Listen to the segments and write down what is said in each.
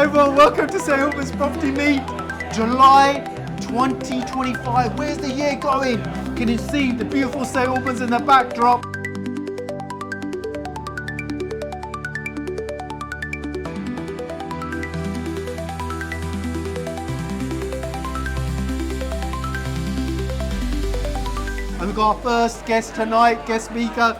Hi everyone, welcome to St Albans Property Meet, July 2025. Where's the year going? Can you see the beautiful St Albans in the backdrop? And we've got our first guest tonight, guest speaker,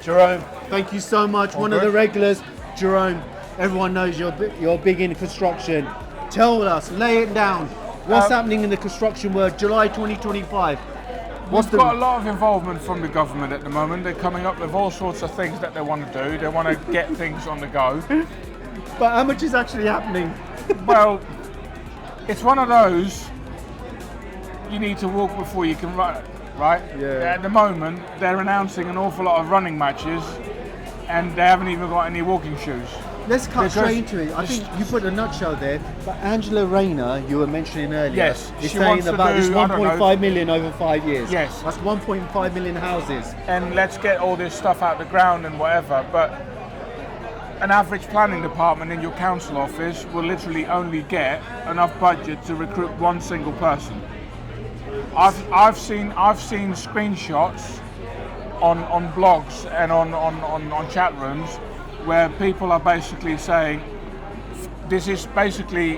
Jeroen. Thank you so much. One of the regulars, Jeroen. Everyone knows you're big in construction. Tell us, lay it down. What's happening in the construction world, July 2025? We've got a lot of involvement from the government at the moment. They're coming up with all sorts of things that they want to do. They want to get things on the go. But how much is actually happening? Well, it's one of those, you need to walk before you can run, right? Yeah. At the moment, they're announcing an awful lot of running matches and they haven't even got any walking shoes. Let's cut straight into it. I think you put a nutshell there, but Angela Rayner, you were mentioning earlier, yes, is saying about this 1.5 million over 5 years. Yes. That's 1.5 million houses. And let's get all this stuff out the ground and whatever, but an average planning department in your council office will literally only get enough budget to recruit one single person. I've seen screenshots on blogs and on chat rooms where people are basically saying, this is basically,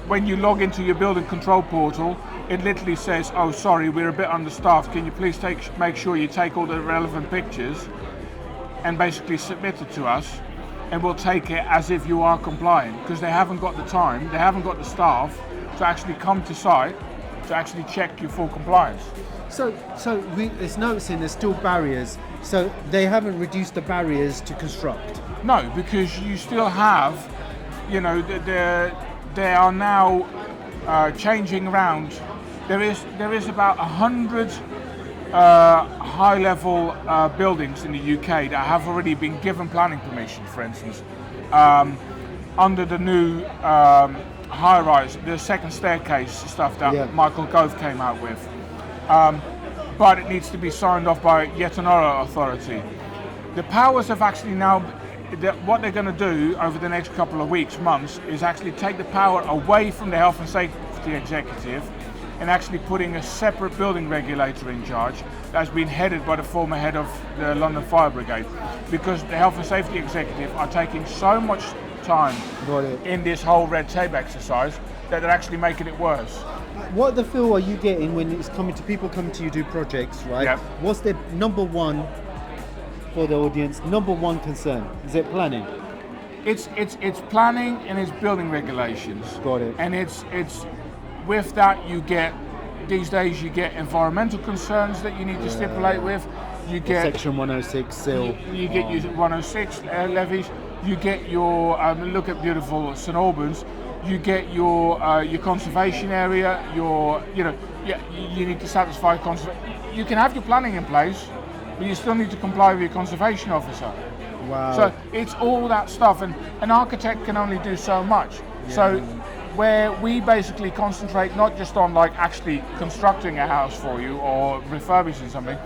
when you log into your building control portal, it literally says, oh sorry, we're a bit understaffed, can you please make sure you take all the relevant pictures and basically submit it to us, and we'll take it as if you are compliant, because they haven't got the time, they haven't got the staff to actually come to site to actually check your full compliance. So it's noticing there's still barriers, so they haven't reduced the barriers to construct. No, because you still have, you know, they are now changing around. There is about 100 high-level buildings in the UK that have already been given planning permission, for instance, under the new high-rise, the second staircase stuff that Michael Gove came out with. But it needs to be signed off by yet another authority. The powers have actually now, what they're going to do over the next couple of weeks, months, is actually take the power away from the health and safety executive and actually putting a separate building regulator in charge that's been headed by the former head of the London Fire Brigade, because the health and safety executive are taking so much time in this whole red tape exercise that they're actually making it worse. What the feel are you getting when it's coming to people coming to you do projects, right? Yep. What's their number one, for the audience, number one concern? Is it planning? It's planning and it's building regulations. Got it. And it's with that these days you get environmental concerns that you need to stipulate with. You get Section 106 SIL. You get your 106 levies. You get your look at beautiful St Albans. You get your conservation area. You need to satisfy conservation. You can have your planning in place, but you still need to comply with your conservation officer. Wow. So it's all that stuff, and an architect can only do so much. Yeah. So where we basically concentrate not just on like actually constructing a house for you or refurbishing something,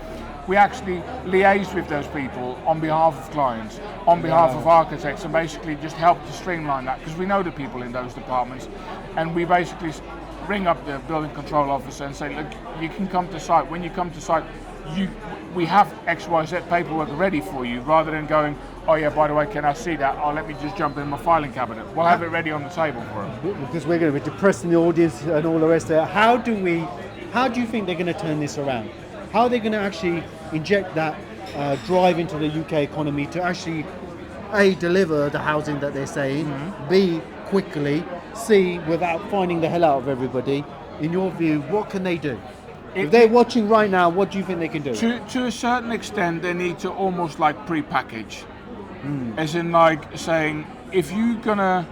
we actually liaise with those people on behalf of clients, on behalf of architects, and basically just help to streamline that, because we know the people in those departments, and we basically ring up the building control officer and say, look, you can come to site. When you come to site, we have XYZ paperwork ready for you, rather than going, oh yeah, by the way, can I see that? Oh, let me just jump in my filing cabinet. We'll have it ready on the table for them. Because we're going to be depressing the audience and all the rest of it. How do you think they're going to turn this around? How are they going to actually inject that drive into the UK economy to actually, A, deliver the housing that they're saying, B, quickly, C, without finding the hell out of everybody? In your view, what can they do? If they're watching right now, what do you think they can do? To a certain extent, they need to almost like pre-package. As in like saying, if you're gonna,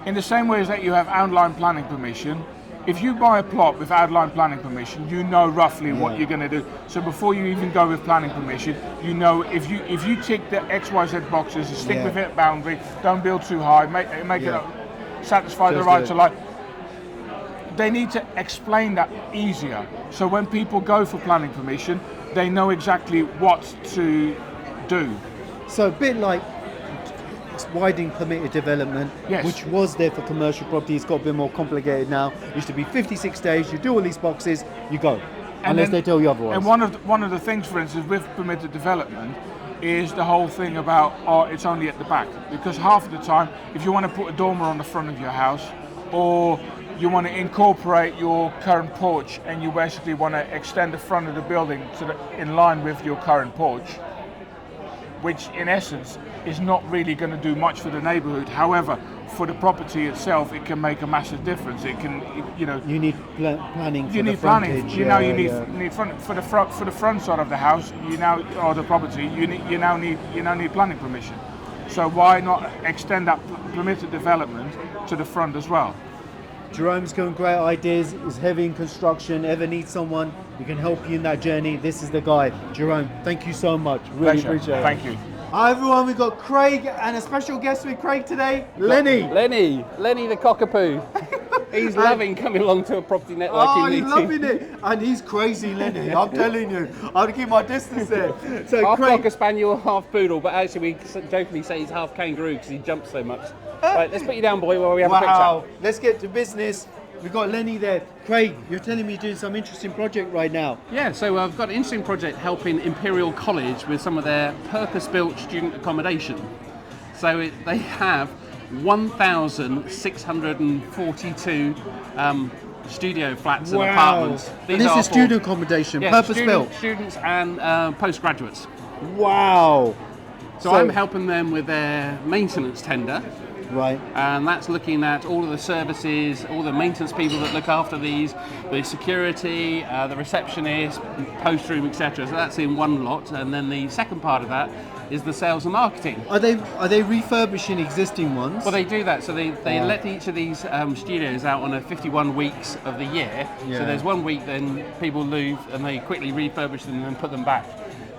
in the same way as that you have outline planning permission, if you buy a plot with outline planning permission, you know roughly what you're going to do. So before you even go with planning permission, you know if you tick the XYZ boxes, stick with it boundary, don't build too high, make it satisfy the right to life. They need to explain that easier. So when people go for planning permission, they know exactly what to do. So a bit like widening permitted development, Yes. which was there for commercial property. It's got a bit more complicated now. It used to be 56 days, you do all these boxes, you go. Unless they tell you otherwise. And one of the things, for instance, with permitted development is the whole thing about, it's only at the back. Because half of the time, if you want to put a dormer on the front of your house, or you want to incorporate your current porch and you basically want to extend the front of the building in line with your current porch, which in essence is not really going to do much for the neighborhood. However, for the property itself, it can make a massive difference. It can, You need planning for you the need planning. frontage. You need front for the front side of the house. Or the property. You now need planning permission. So why not extend that permitted development to the front as well? Jerome's got great ideas, is heavy in construction. Ever need someone who can help you in that journey, this is the guy. Jerome, thank you so much. Really Pleasure. appreciate it. Thank you. Hi everyone, we've got Craig and a special guest with Craig today, Lenny. Lenny the cockapoo. He's loving coming along to a property networking He's meeting. loving it. And he's crazy, Lenny. I'm telling you. I have to keep my distance there. So Half Craig, Cocker Spaniel, half Poodle, but actually we jokingly say he's half kangaroo because he jumps so much. Right, let's put you down, boy, while we have a quick wow. chat. Let's get to business. We've got Lenny there. Craig, you're telling me you're doing some interesting project right now. Yeah, so I've got an interesting project helping Imperial College with some of their purpose-built student accommodation. So they have 1,642 studio flats and apartments. And this is student accommodation, purpose-built. Students and postgraduates. Wow. So I'm helping them with their maintenance tender. Right. And that's looking at all of the services, all the maintenance people that look after these, the security, the receptionist, post room, etc. So that's in one lot, and then the second part of that is the sales and marketing. Are they refurbishing existing ones? Well, they do that. So they let each of these studios out on a 51 weeks of the year. Yeah. So there's 1 week, then people leave and they quickly refurbish them and then put them back.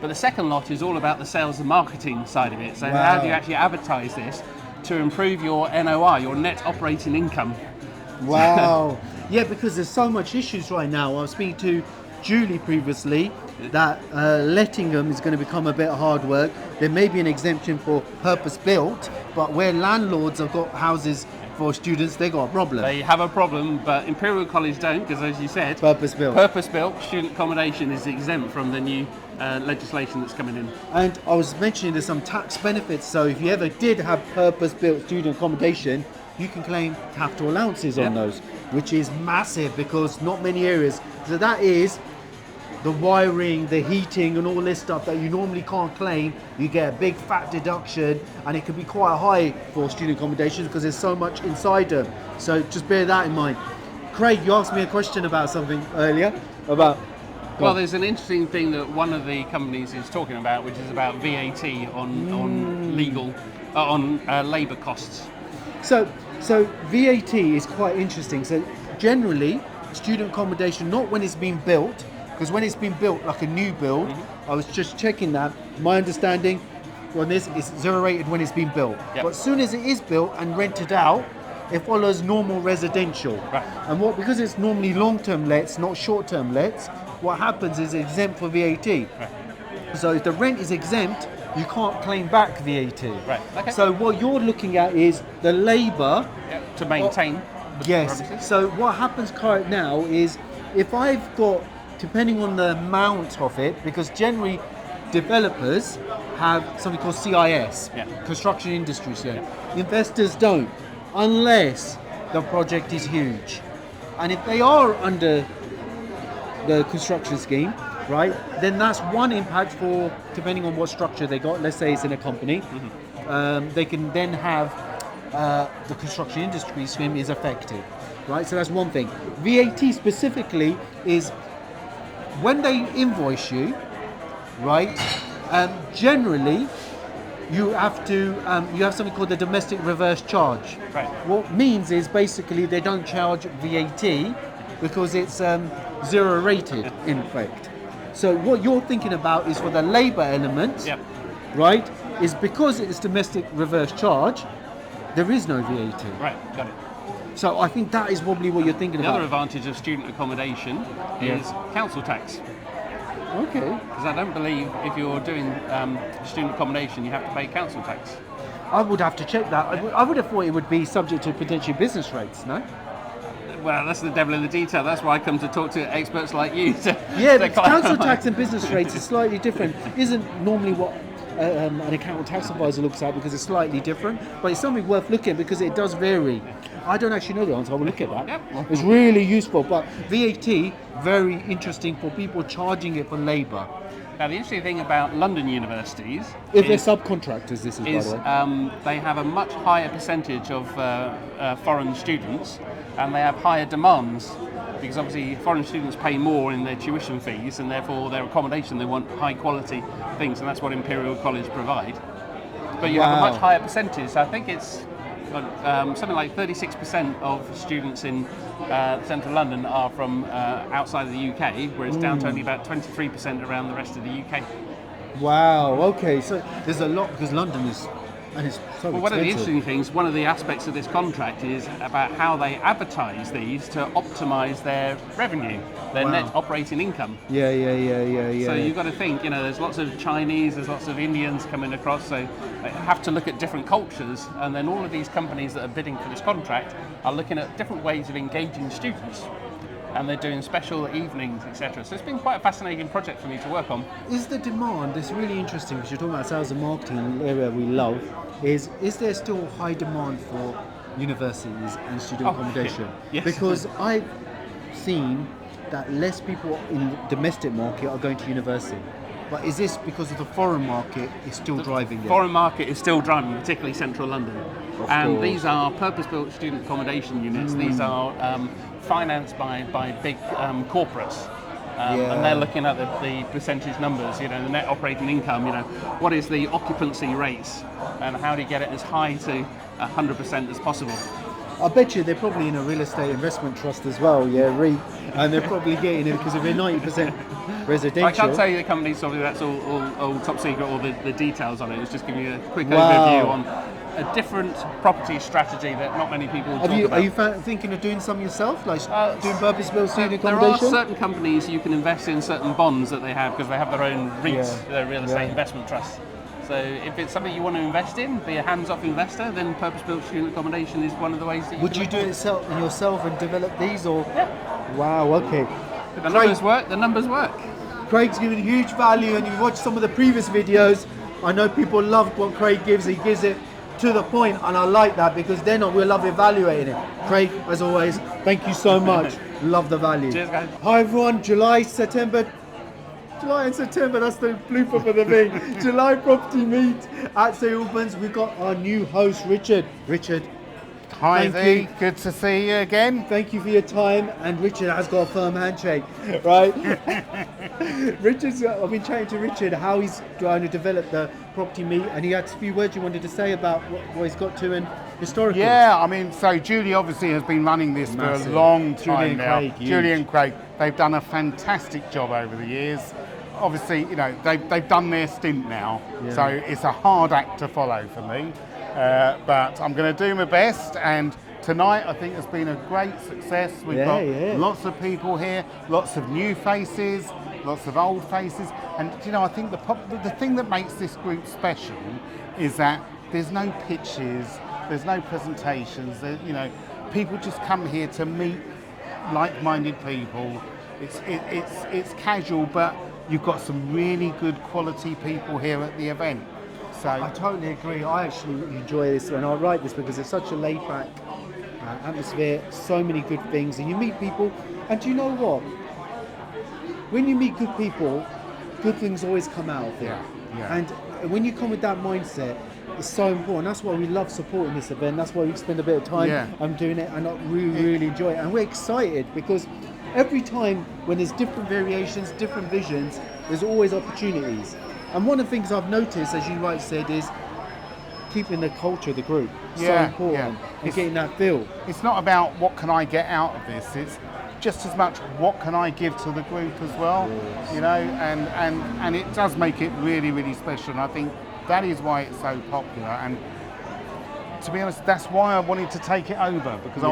But the second lot is all about the sales and marketing side of it. So how do you actually advertise this to improve your NOI, your net operating income? Wow. Yeah, because there's so much issues right now. I was speaking to Julie previously that letting them is going to become a bit hard work. There may be an exemption for purpose built, but where landlords have got houses for students, they got a problem. They have a problem, but Imperial College don't, because as you said, Purpose built student accommodation is exempt from the new legislation that's coming in. And I was mentioning there's some tax benefits, so if you ever did have purpose-built student accommodation, you can claim capital allowances on those, which is massive because not many areas. So that is the wiring, the heating and all this stuff that you normally can't claim. You get a big fat deduction and it can be quite high for student accommodations because there's so much inside them. So just bear that in mind. Craig, you asked me a question about something earlier about... Well, there's an interesting thing that one of the companies is talking about, which is about VAT on labour costs. So VAT is quite interesting. So generally, student accommodation, not when it's been built, because when it's been built like a new build, I was just checking that. My understanding on this is zero rated when it's been built. But as soon as it is built and rented out, it follows normal residential. Right. And because it's normally long-term lets, not short-term lets, what happens is it's exempt for VAT. Right. So if the rent is exempt, you can't claim back VAT. Right. Okay. So what you're looking at is the labour to maintain. Yes. Purposes. So what happens current now is if I've got, depending on the amount of it, because generally developers have something called CIS, construction industries. Investors don't, unless the project is huge. And if they are under the construction scheme, right, then that's one impact for, depending on what structure they got, let's say it's in a company, they can then have the construction industry scheme is affected, right? So that's one thing. VAT specifically is when they invoice you, right, generally you have to, you have something called the domestic reverse charge. Right. What it means is basically they don't charge VAT because it's zero rated in effect. So what you're thinking about is for the labour element, right, is because it's domestic reverse charge, there is no VAT. Right, got it. So I think that is probably what you're thinking The about. other advantage of student accommodation is council tax. Okay. Because I don't believe if you're doing student accommodation, you have to pay council tax. I would have to check that. I would have thought it would be subject to potential business rates, no? Well, that's the devil in the detail. That's why I come to talk to experts like you. Yeah, but council tax and business rates is slightly different. Isn't normally what an accountant tax advisor looks at, because it's slightly different. But it's something worth looking at because it does vary. I don't actually know the answer. I will look at that. Yep. It's really useful. But VAT, very interesting for people charging it for labour. Now, the interesting thing about London universities If they're subcontractors, this is by is the way. they have a much higher percentage of foreign students, and they have higher demands, because obviously foreign students pay more in their tuition fees, and therefore their accommodation, they want high quality things, and that's what Imperial College provide. But you have a much higher percentage. So I think it's something like 36% of students in central London are from outside of the UK, whereas down to only about 23% around the rest of the UK. Wow, okay, so there's a lot, because London is, and it's so Well, one of the expensive. interesting things, one of the aspects of this contract is about how they advertise these to optimise their revenue, their net operating income. Yeah. So you've got to think, there's lots of Chinese, there's lots of Indians coming across, so they have to look at different cultures, and then all of these companies that are bidding for this contract are looking at different ways of engaging students, and they're doing special evenings, etc. So it's been quite a fascinating project for me to work on. Is the demand, it's really interesting, because you're talking about sales and marketing, an area we love, is there still high demand for universities and student accommodation? Yes. Because I've seen that less people in the domestic market are going to university. But is this because of the foreign market is still driving it? Foreign market is still driving, particularly central London. Of And course. these are purpose-built student accommodation units. These are financed by big corporates. And they're looking at the percentage numbers, the net operating income, what is the occupancy rates, and how do you get it as high to 100% as possible. I bet you they're probably in a real estate investment trust as well, REIT, and they're probably getting it because if they're 90% residential. I can't tell you the companies, obviously that's all top secret, all the details on it. It's just giving you a quick Wow. overview on a different property strategy that not many people talk about. Are you thinking of doing some yourself, like doing purpose-built student There are accommodation? certain companies you can invest in certain bonds that they have, because they have their own REITs, Yeah. their real estate Yeah. investment trusts. So if it's something you want to invest in, be a hands-off investor, then purpose-built student accommodation is one of the ways that you Would can you do look it yourself and develop these, or? Yeah. Wow, okay. at. The numbers work. The numbers work. Craig's giving huge value, and you've watched some of the previous videos. I know people loved what Craig gives. He gives it to the point, and I like that, because then we'll love evaluating it. Craig, as always, thank you so much. Love the value. Cheers, guys. Hi everyone, July and September, that's the blooper for the thing. July Property Meet at St Albans. We've got our new host, Richard. Richard, Hi Thank Z, you. good to see you again. thank you for your time. And Richard has got a firm handshake, right? I've been chatting to Richard how he's trying to develop the Property Meet, and he had a few words you wanted to say about what he's got to and historical. Yeah, I mean, so Julie obviously has been running this Massive. for a long Julie time and now. Craig, huge. Julie and Craig, they've done a fantastic job over the years. Obviously, they've done their stint now, so it's a hard act to follow for me. But I'm going to do my best, and tonight I think has been a great success. We've got lots of people here, lots of new faces, lots of old faces, and I think the thing that makes this group special is that there's no pitches, there's no presentations. People just come here to meet like-minded people. It's casual, but you've got some really good quality people here at the event. So I totally agree. I actually enjoy this, and I write this because it's such a laid-back atmosphere, so many good things, and you meet people, and do you know what? When you meet good people, good things always come out of it. Yeah. And when you come with that mindset, it's so important. That's why we love supporting this event. That's why we spend a bit of time doing it, and I really enjoy it. And we're excited because every time when there's different variations, different visions, there's always opportunities. And one of the things I've noticed, as you right said, is keeping the culture of the group. So important. And getting that feel. it's not about what can I get out of this. It's just as much what can I give to the group as well. And it does make it really, really special. And I think that is why it's so popular. And to be honest, that's why I wanted to take it over, because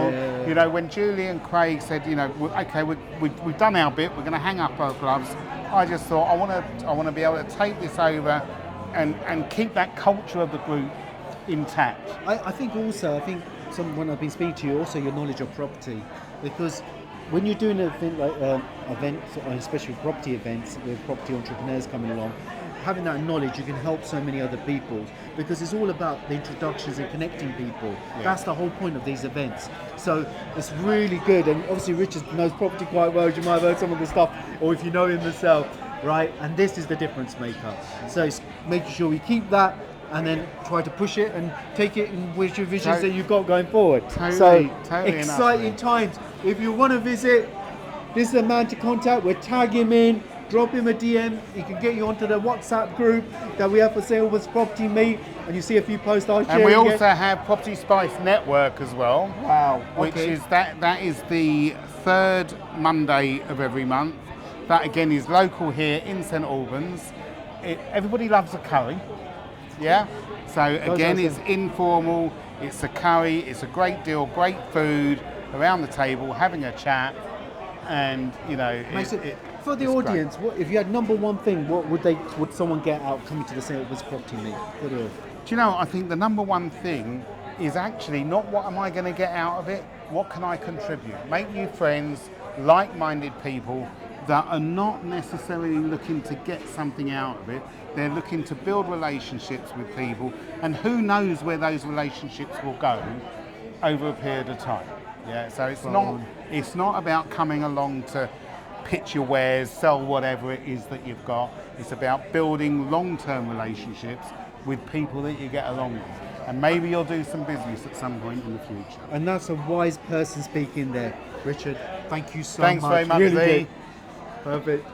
when Julie and Craig said, okay, we've done our bit, we're going to hang up our gloves. I just thought I want to be able to take this over and keep that culture of the group. intact. I think also, when I've been speaking to you, also your knowledge of property, because when you're doing an event like events, especially property events with property entrepreneurs coming along, having that knowledge, you can help so many other people, because it's all about the introductions and connecting people. Yeah. That's the whole point of these events. So it's really good, and obviously Richard knows property quite well. You might have heard some of the stuff, or if you know him yourself, right? And this is the difference maker. So it's making sure we keep that, and then try to push it and take it in which your visions that you've got going forward. Totally Exciting times. If you want to visit, this is the man to contact. We'll tag him in, drop him a DM. He can get you onto the WhatsApp group that we have for St Albans Property Meet, and you see a few posts I share. And we also have Property Spice Network as well. Wow. Which is that is the third Monday of every month. That again is local here in St Albans. Everybody loves a curry. Yeah. So again, it's informal. It's a curry. It's a great deal. Great food around the table, having a chat, and you know. For the audience, what, if you had number one thing, what would someone get out coming to the St Albans Property Meet? Do you know? I think the number one thing is actually not what am I going to get out of it. What can I contribute? Make new friends, like-minded people that are not necessarily looking to get something out of it. They're looking to build relationships with people, and who knows where those relationships will go over a period of time. Yeah, so it's not about coming along to pitch your wares, sell whatever it is that you've got. It's about building long-term relationships with people that you get along with. And maybe you'll do some business at some point in the future. And that's a wise person speaking there. Richard, thank you so much. Thanks very much, really Lee. good. Perfect.